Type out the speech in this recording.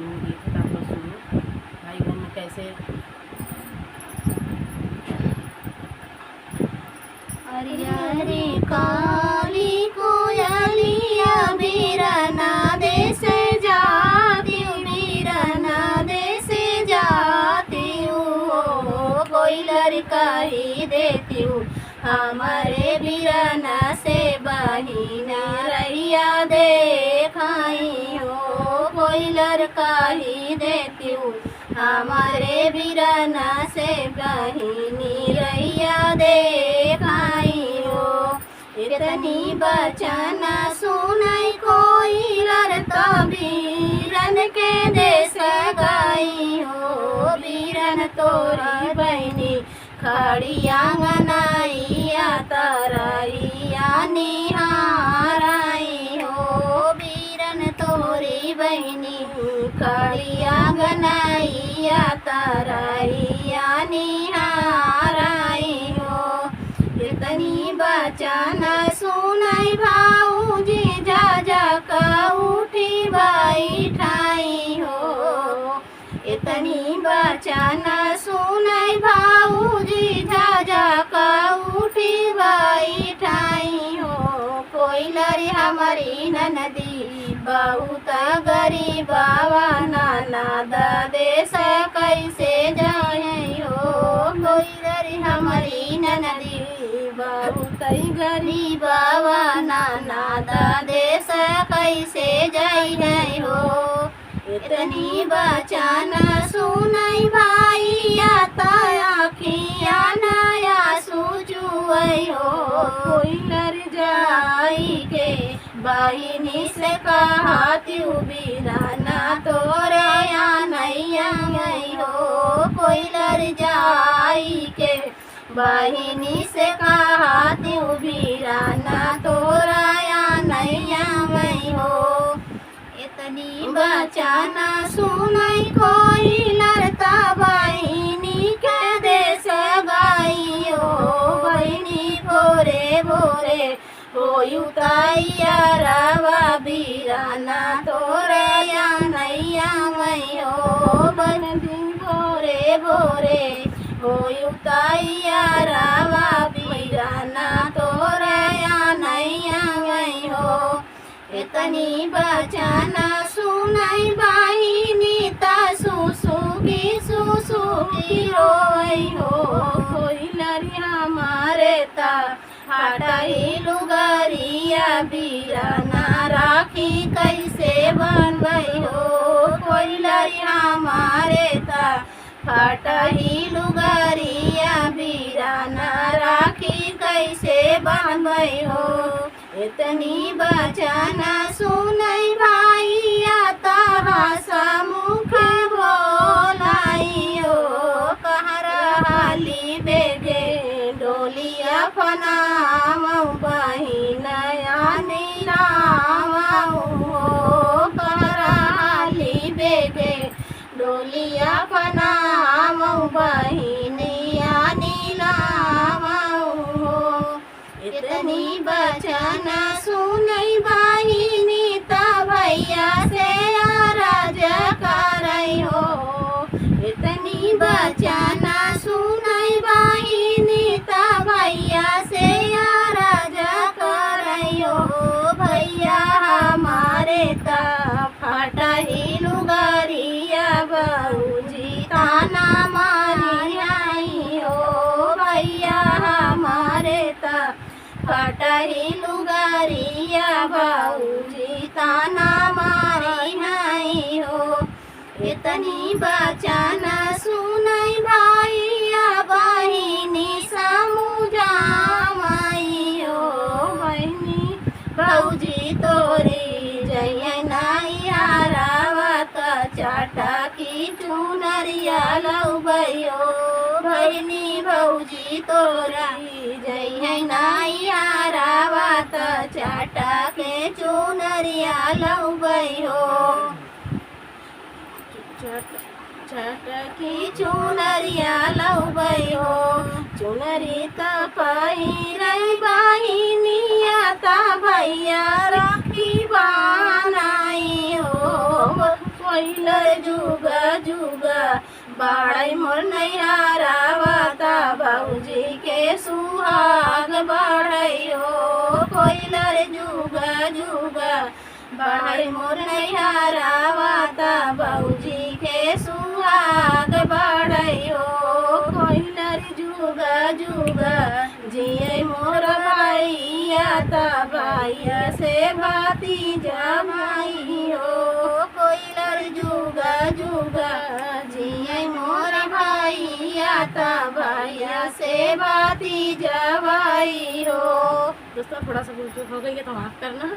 गीत आप लोग सुनो भाई बहन में कैसे। अरिया रे काली कोयलिया बीरना देसे जाती बीरना देसे जाती हूँ कोयलर कही देती हूँ हमारे बीरना से बहिना रैया देखाई हो कोयलर कही देती हूँ हमारे बीरना से बहिनी रैया देखाई हो इतनी बचना सुनाई कोयलर तो बीरन के देश गई हो बीरन तोरी बहनी खड़ी आंगनैया तरैया निहाराई हो बीरन तोरी बहनी खड़ी आंगनैया तरैया निहाराई हो इतनी बचना सुनाई भाऊजी जा जा का उठी बैठाई हो इतनी बचना सुनाई भाऊजी जा जा का उठी बैठाई हो कोयलरी हमारी ननदी बहुत गरीबावा नाना देश कैसे जाए हो कोयलरी हमारी ननदी बहुत गरीबावा नाना देश कैसे जाए हो इतनी बचना सुनाई भाई आखिया नया सुजुई हो कोयलर जाई के बहिनी से कहती बीराना तोरया नैया हो कोयलर जाई के बहिनी से कहती बीराना तोरया नैया हो इतनी बचना सुनाई कोयलर ता बहिनी के देश गई हो बहिनी भोरे भोरे होयु तैयारवा बीराना तोरया नैया हो बहिनी भोरे भोरे होयु तैयारवा बीराना तोरया नैया हो इतनी बचना सुनाई बहिनी ता सुसुकी रोई हो कोयलरी हमारे ता हटाई लुगरिया बीराना राखी कैसे बनबई हो कोयलरी हमारे ता हटाई लुगरिया बीराना राखी कैसे बनबई हो इतनी बचना सुनाई भाइया तहासा मुख बोलाई हो कहराली बेगे डोलिया फनाम बहिनया नीराम हो कहराली बेगे डोलिया फनाम बहिनिया नीलाम हो इतनी बचना सुनई बहिनी ता भैया से राज करई हो इतनी बचना सुनई बहिनी ता भैया से राज करई हो भैया हमारे ता फटही लुगरिया बहूजी ताना मारी आई हो भैया हमारे ता फटही लुगरिया बहूजी ताना मारी नहीं हो इतनी बचना सुनई भैया बहिनी समुझा माई हो बहिनी बहूजी तोरी जय नैया रावत चटकी चुनरिया लौबैयो बहिनी भौजी तोरा जय नैया रावत चटके चुनरिया लौबैयो चटकी चुनरिया लौबैयो चुनरी त पहिरै बहिनिया ता भैया राखी बनाई हो कोइलर जुगा जुगा बाड़ई मोर नैहरावता भौजी के सुहाग बढ़ई हो कोइलर जुगा जुगा बाड़ई मोर नैहरावता भौजी के सुहाग बढ़ई हो कोइलर जुगा जुगा जिये मोर भैया ता भैया से बाती जमाई हो कोइलर जुगा जुगा जिये मोर भैया ता भैया से बाती जवाई हो। दोस्तों थोड़ा सा भूल चूक हो गई है तो माफ़ करना।